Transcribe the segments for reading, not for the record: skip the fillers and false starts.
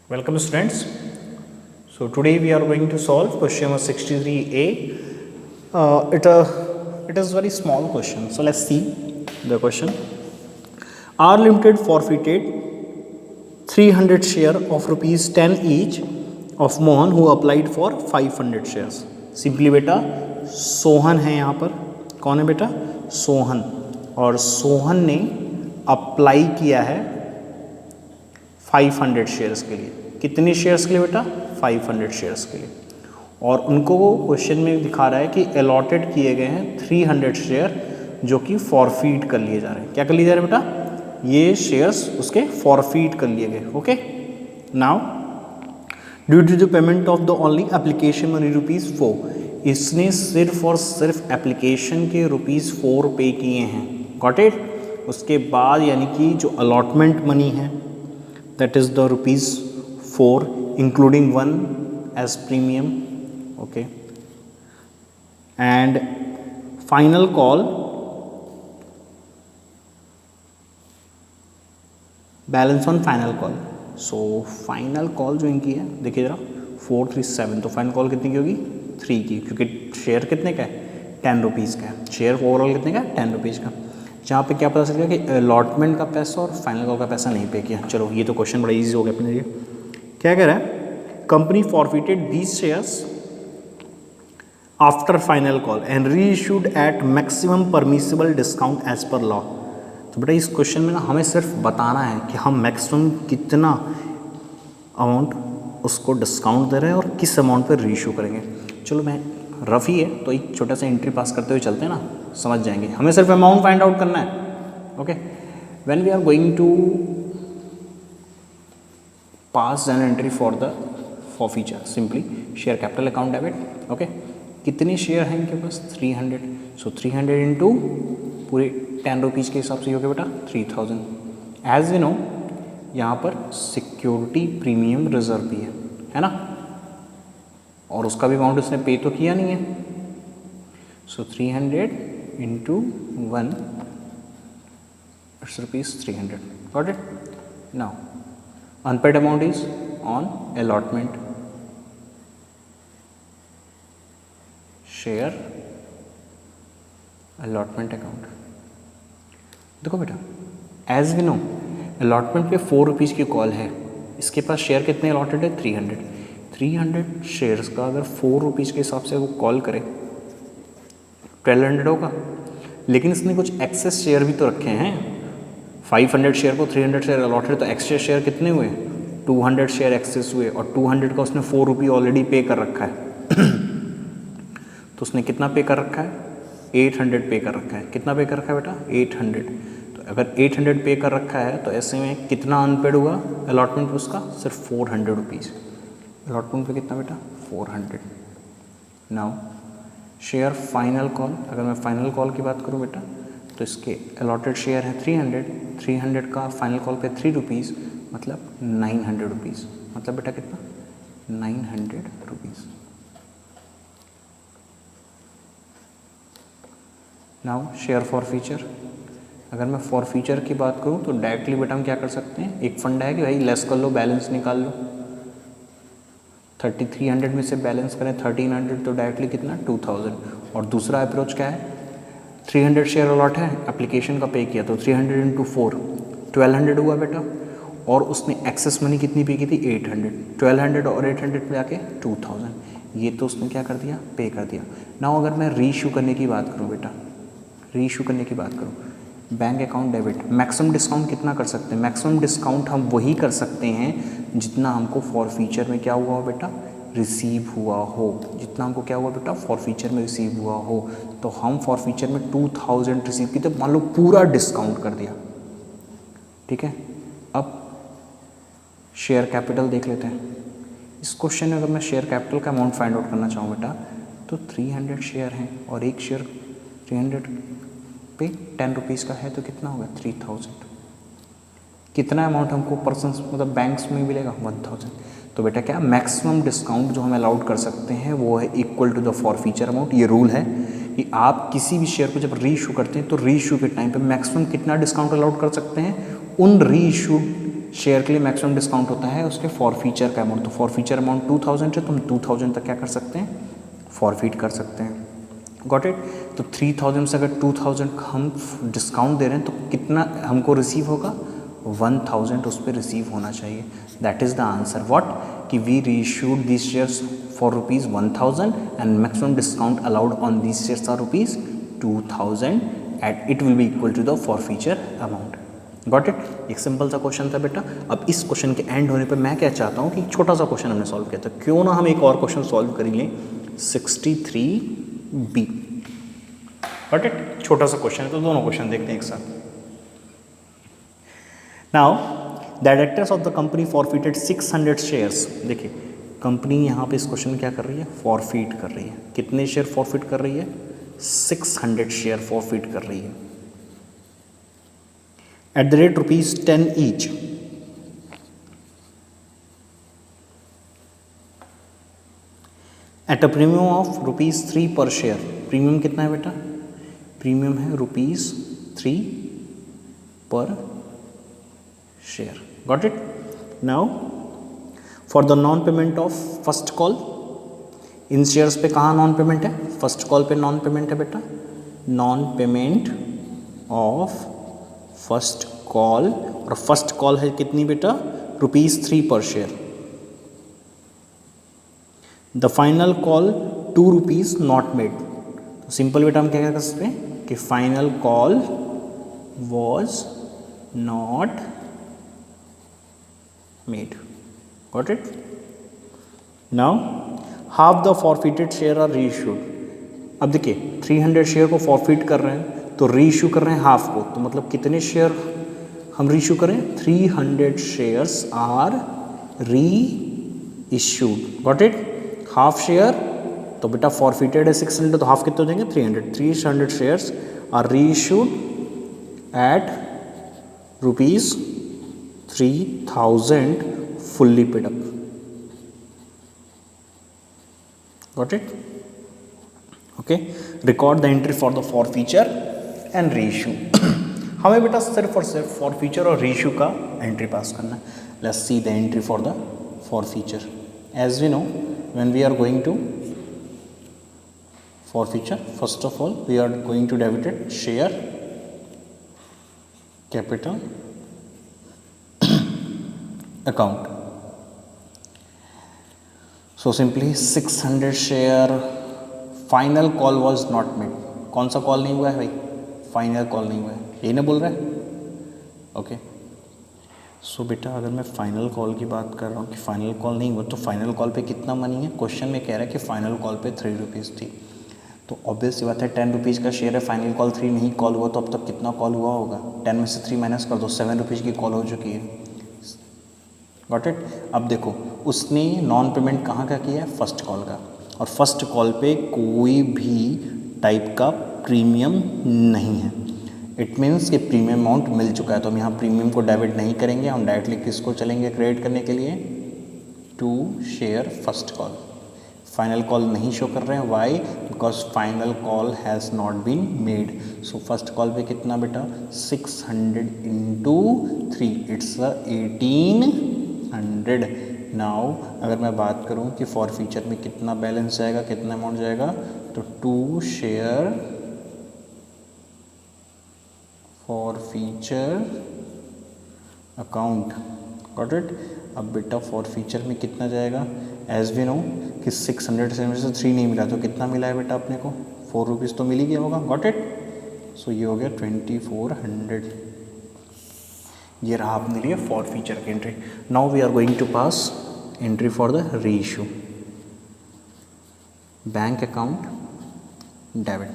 Welcome students. So today we are going to solve question number 63A. It is very small question. So let's see the question. R Limited forfeited 300 share of rupees 10 each of Mohan who applied for 500 shares. Simply बेटा सोहन है यहाँ पर. कौन है बेटा? सोहन. और सोहन ने apply किया है 500 शेयर्स के लिए. कितने शेयर्स के लिए बेटा? 500 शेयर्स के लिए. और उनको क्वेश्चन में दिखा रहा है कि अलॉटेड किए गए हैं 300 शेयर जो कि फॉरफीट कर लिए जा रहे हैं. क्या कर लिए जा रहे हैं बेटा? ये शेयर्स उसके फॉरफीट कर लिए गए. Okay. Now due to the payment of the only application money ₹4, इसने सिर्फ और सिर्फ एप्लीकेशन के ₹4 पे किए हैं. Got it. उसके बाद यानी कि जो अलॉटमेंट मनी है that is the ₹4 including 1 as premium. Okay. And final call balance on final call. So final call जो इनकी है देखिए जरा 437. तो फाइनल कॉल कितनी की होगी? 3 की, क्योंकि शेयर कितने का है? ₹10 का है. शेयर ओवरऑल कितने का है? ₹10 का. जहाँ पे क्या पता चल गया कि अलॉटमेंट का पैसा और फाइनल कॉल का पैसा नहीं पे किया. चलो ये तो क्वेश्चन बड़ा इजी हो गया अपने लिए. क्या कह रहा है? Company forfeited these shares after final call and reissued at maximum permissible discount as per law. तो बेटा इस क्वेश्चन में ना हमें सिर्फ बताना है कि हम मैक्सिमम कितना अमाउंट उसको डिस्काउंट दे रहे हैं और किस अमाउंट पर री इशू करेंगे. चलो मैं रफ़ ही है तो एक छोटा सा एंट्री पास करते हुए चलते हैं ना, समझ जाएंगे. हमें सिर्फ अमाउंट फाइंड आउट करना है. Okay. When we are going to pass an entry forfeiture simply share capital account debit. Okay. कितने शेयर हैं इनके पास? 300. सो 300 इंटू पूरे ₹10 के हिसाब से हो गया बेटा 3000. एज वी नो यहाँ पर सिक्योरिटी प्रीमियम रिजर्व भी है ना, और उसका भी अमाउंट उसने पे तो किया नहीं है. So 300 into 1 it's ₹300. Got it. Now unpaid amount is on allotment share allotment account. देखो बेटा एज वी नो अलॉटमेंट पे ₹4 की कॉल है. इसके पास शेयर कितने अलॉटेड है? 300 शेयर्स का अगर ₹4 के हिसाब से वो कॉल करे 1200 होगा. लेकिन इसने कुछ एक्सेस शेयर भी तो रखे हैं. 500 शेयर को 300 शेयर अलॉटेड, तो एक्सेस शेयर कितने हुए? 200 शेयर एक्सेस हुए. और 200 का उसने ₹4 ऑलरेडी पे कर रखा है. तो उसने कितना पे कर रखा है? 800 पे कर रखा है. कितना पे कर रखा है बेटा? 800. तो अगर 800 पे कर रखा है तो ऐसे में कितना अनपेड हुआ अलॉटमेंट उसका? सिर्फ ₹400. अलॉटमेंट पे कितना बेटा? 400. Now share final call. अगर मैं फाइनल कॉल की बात करूं बेटा तो इसके अलॉटेड शेयर है 300 का फाइनल कॉल पे ₹3 मतलब ₹900. मतलब बेटा कितना? ₹900. Now share for feature. अगर मैं फॉर फीचर की बात करूं तो डायरेक्टली बेटा हम क्या कर सकते हैं? एक फंड है कि भाई लेस कर लो, बैलेंस निकाल लो. 3300 में से बैलेंस करें 1300 तो डायरेक्टली कितना? 2000. और दूसरा अप्रोच क्या है? 300 शेयर अलॉट है, एप्लीकेशन का पे किया तो 300 इंटू 4 1200 हुआ बेटा. और उसने एक्सेस मनी कितनी पे की थी? 800. 1200 और 800 में जाके 2000. ये तो उसने क्या कर दिया? पे कर दिया. नाउ अगर मैं री इशू करने की बात करूँ बेटा, री इशू करने की बात करूँ, bank account debit, maximum discount कितना कर सकते हैं? मैक्सिमम डिस्काउंट हम वही कर सकते हैं जितना हमको फॉर फीचर में क्या हुआ हो बेटा? रिसीव हुआ हो. जितना हमको क्या हुआ बेटा? फॉर फीचर में रिसीव हुआ हो. तो हम फॉर फीचर में 2000 रिसीव की तो मान लो पूरा डिस्काउंट कर दिया. ठीक है. अब शेयर कैपिटल देख लेते हैं. इस क्वेश्चन में अगर मैं शेयर कैपिटल का अमाउंट फाइंड आउट करना चाहूँ बेटा तो 300 शेयर हैं और एक शेयर 300 पे ₹10 का है तो कितना होगा? 3000. कितना अमाउंट हमको पर्सन मतलब बैंक्स में मिलेगा? 1000. तो बेटा क्या मैक्सिमम डिस्काउंट जो हम अलाउड कर सकते हैं वो है equal to the forfeiture amount. ये रूल है कि आप किसी भी शेयर को जब री इशू करते हैं तो री इशू के टाइम पे मैक्सिमम कितना डिस्काउंट अलाउड कर सकते हैं? उन री इशूड शेयर के लिए मैक्सिमम डिस्काउंट होता है उसके फॉरफीचर का अमाउंट। तो फॉरफीचर अमाउंट 2000 है तो हम 2000 तक क्या कर सकते हैं, फॉरफीट कर सकते हैं। Got it. तो 3000 से अगर 2000 हम डिस्काउंट दे रहे हैं तो कितना हमको रिसीव होगा, 1000 उस पर रिसीव होना चाहिए। That is the answer. What, कि we reissued these shares for ₹1000 and maximum discount allowed on these shares are ₹2000 at it will be equal to the forfeiture amount. Got it. एक simple सा question था बेटा। अब इस question के and होने पर मैं क्या चाहता हूँ कि छोटा सा क्वेश्चन हमने सॉल्व किया था, क्यों ना हम एक और क्वेश्चन सॉल्व कर लें 63B। Got it. छोटा सा क्वेश्चन है तो दोनों क्वेश्चन देखते हैं एक साथ। Now the directors of the company forfeited 600 shares. देखिए कंपनी यहाँ पे इस क्वेश्चन में क्या कर रही है, फॉरफिट कर रही है। कितने शेयर फॉरफिट कर रही है, 600 शेयर फॉरफिट कर रही है at the rate ₹10 each. At a premium of ₹3 पर शेयर। प्रीमियम कितना है बेटा, प्रीमियम है ₹3 पर share. Got it. Now for the non payment of first call, in shares पे कहाँ नॉन पेमेंट है, फर्स्ट कॉल पे नॉन पेमेंट है बेटा, non payment of first call. और फर्स्ट कॉल है कितनी बेटा, ₹3 पर share. The final call ₹2 not made. तो सिंपल बेटा हम क्या कर सकते हैं कि final call was not made. Got it. Now half the forfeited share are reissued. अब देखिए 300 शेयर को फॉरफिट कर रहे हैं तो रीइश्यू कर रहे हैं हाफ को, तो मतलब कितने शेयर हम रीइश्यू करें, 300 शेयर्स आर री issued. Got it. Half share तो बेटा फॉरफिटेड है 600 तो हाफ कितने हो जाएंगे, 300 शेयर्स आर री issued at ₹3000 fully paid up. Got it. Okay. Record the entry for the forfeiture and reissue. हमें बेटा सिर्फ और सिर्फ फॉरफीचर और रीइश्यू का एंट्री पास करना है। Let's see the entry for the forfeiture. As we know when we are going to forfeiture, first of all we are going to debit it share capital account. So simply 600 share final call was not made. कौन सा call नहीं हुआ है भाई, final call नहीं हुआ है, यही ना बोल रहा है। ओके। सो बेटा अगर मैं फाइनल कॉल की बात कर रहा हूँ कि फाइनल कॉल नहीं हुआ तो फाइनल कॉल पे कितना मनी है, क्वेश्चन में कह रहा है कि फाइनल कॉल पे ₹3 थी। तो ऑब्वियस सी बात है ₹10 का शेयर है, फाइनल कॉल 3 नहीं कॉल हुआ तो अब तक कितना कॉल हुआ होगा, 10 में से 3 माइनस कर दो, ₹7 की कॉल हो चुकी है। Got it. अब देखो उसने नॉन पेमेंट कहाँ का किया है, फर्स्ट कॉल का, और फर्स्ट कॉल पे कोई भी टाइप का प्रीमियम नहीं है। इट मीन्स कि प्रीमियम अमाउंट मिल चुका है, तो हम यहाँ प्रीमियम को डेबिट नहीं करेंगे, हम डायरेक्टली किसको चलेंगे क्रेडिट करने के लिए, to share first call. Final call नहीं शो कर रहे हैं, why, because final call has not been made. So first call पे कितना बेटा, 600 इंटू 3 इट्स 1800। नाउ अगर मैं बात करूं कि फॉर फीचर में कितना बैलेंस जाएगा, कितना अमाउंट जाएगा, तो 2 share for feature account. Got it. अब बेटा फॉर फीचर में कितना जाएगा, एज वी नो कि 600 से 3 नहीं मिला तो कितना मिला है बेटा अपने को, ₹4 तो मिल ही गया होगा। Got it. सो ये हो गया 2400। ये रहा अपने लिए फॉर फीचर की एंट्री। Now we are going to pass entry for the reissue. Bank account debit.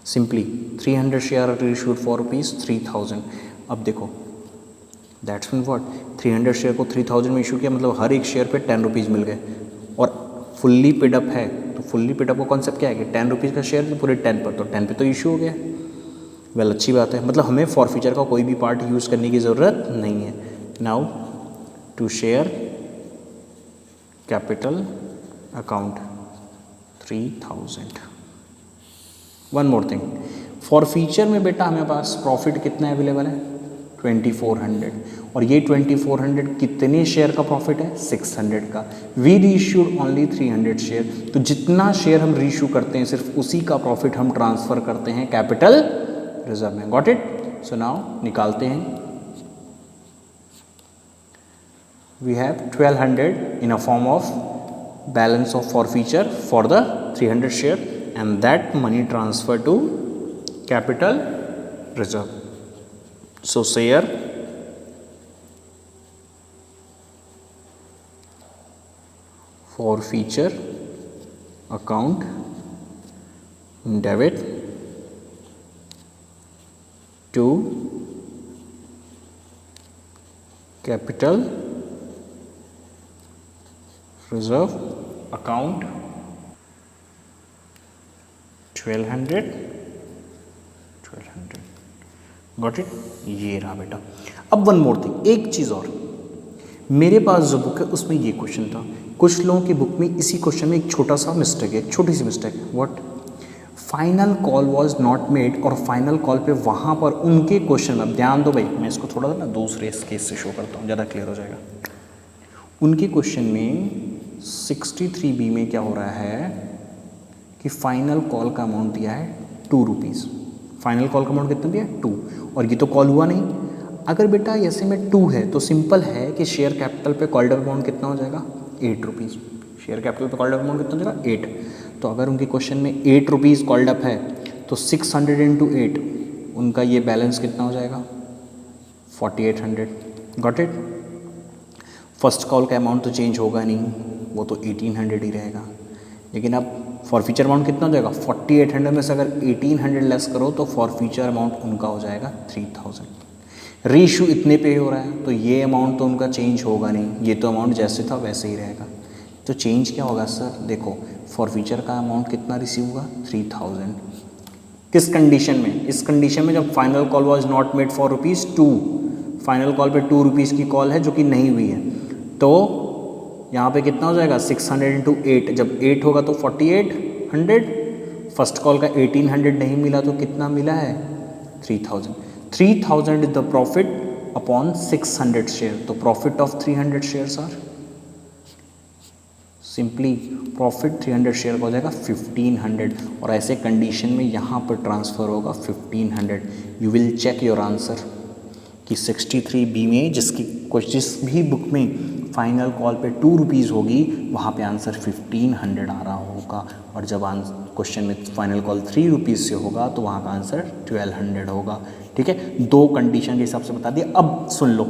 Simply 300 share are reissued for ₹3000। अब देखो दैट्स मीन व्हाट, 300 शेयर को 3000 में इशू किया, मतलब हर एक शेयर पे ₹10 मिल गए, और फुल्ली पेड अप है। तो फुल्ली पेड अप का कॉन्सेप्ट क्या है कि ₹10 का शेयर तो पूरे 10 पर, तो 10 पे तो इशू हो गया। वेल अच्छी बात है, मतलब हमें फॉर फीचर का कोई भी पार्ट यूज़ करने की ज़रूरत नहीं है। Now to share capital account 3000। One more thing, forfeiture में बेटा हमें पास प्रॉफिट कितना अवेलेबल है, 2400, और ये 2400 कितने शेयर का प्रॉफिट है? 600 का। वी रीइश्यूड ओनली 300 शेयर, तो जितना शेयर हम रीइश्यू करते हैं सिर्फ उसी का प्रॉफिट हम ट्रांसफ़र करते हैं कैपिटल रिजर्व में। Got it? सो नाउ निकालते हैं। We have 1200 in a form of balance of forfeiture for the 300 share and that money transfer to capital reserve. So share forfeiture account debit to capital reserve account 1200 got it? ये रहा बेटा। अब one more thing, एक चीज़ और, मेरे पास जो book है उसमें ये क्वेश्चन था। कुछ लोगों की बुक में इसी क्वेश्चन में एक छोटा सा मिस्टेक है, छोटी सी मिस्टेक है। What? Final call was not made, और फाइनल कॉल पे वहाँ पर उनके क्वेश्चन में, ध्यान दो भाई, मैं इसको थोड़ा सा ना दूसरे केस से शो करता हूँ, ज़्यादा क्लियर हो जाएगा। उनके क्वेश्चन में 63B में क्या हो रहा है कि फाइनल कॉल का अमाउंट दिया है 2 रुपीज़। फाइनल कॉल का अमाउंट कितना दिया है? 2, और ये तो कॉल हुआ नहीं। अगर बेटा ऐसे में 2 है तो सिंपल है कि शेयर कैपिटल पे कॉल्ड अप अमाउंट कितना हो जाएगा? 8 रुपीज़। शेयर कैपिटल पे कॉल्ड अप अमाउंट कितना हो जाएगा? 8। तो अगर उनके क्वेश्चन में 8 रुपीज़ कॉल्ड अप है तो 600 इंटू 8, उनका ये बैलेंस कितना हो जाएगा? 4800। Got it? फर्स्ट कॉल का अमाउंट तो चेंज होगा नहीं, वो तो 1800 ही रहेगा। लेकिन अब फॉरफीचर अमाउंट कितना हो जाएगा? 4800 में से अगर 1800 लेस करो तो फॉरफीचर अमाउंट उनका हो जाएगा 3000। रीइश्यू इतने पे हो रहा है तो ये अमाउंट तो उनका चेंज होगा नहीं, ये तो अमाउंट जैसे था वैसे ही रहेगा। तो चेंज क्या होगा सर? देखो, फॉरफीचर का अमाउंट कितना रिसीव हुआ? 3000। किस कंडीशन में? इस कंडीशन में जब final call was not made for ₹2, final call पे 2 रुपीज़ की कॉल है जो कि नहीं हुई है, तो यहाँ पे कितना हो जाएगा? 600 इंटू 8, जब 8 होगा तो 4800। फर्स्ट कॉल का 1800 नहीं मिला तो कितना मिला है? 3000। 3000 is the profit upon 600 share. तो profit of 300 shares are simply profit 300 share का हो जाएगा 1500, और ऐसे कंडीशन में यहाँ पर ट्रांसफ़र होगा 1500। You will check your answer कि 63B में जिस भी बुक में फाइनल कॉल पे 2 रुपीज़ होगी वहाँ पे आंसर 1500 आ रहा होगा, और जब क्वेश्चन में फाइनल कॉल 3 रुपीज़ से होगा तो वहाँ का आंसर 1200 होगा। ठीक है, 2 कंडीशन के हिसाब से बता दिया। अब सुन लो,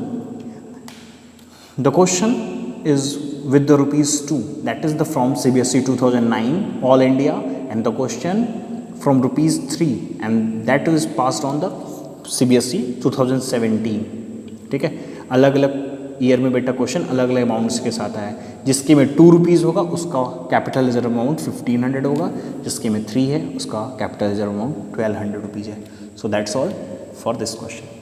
the question is with the ₹2, that is the from CBSE 2009 all India, and the question from ₹3, and that is passed on the CBSE 2017। ठीक है, अलग अलग ईयर में बेटा क्वेश्चन अलग अलग अमाउंट्स के साथ आया है। जिसके में 2 रुपीज़ होगा उसका कैपिटल रिजर्व अमाउंट 1500 होगा, जिसके में 3 है उसका कैपिटल रिजर्व अमाउंट 1200 रुपीज़ है। So that's all for this question.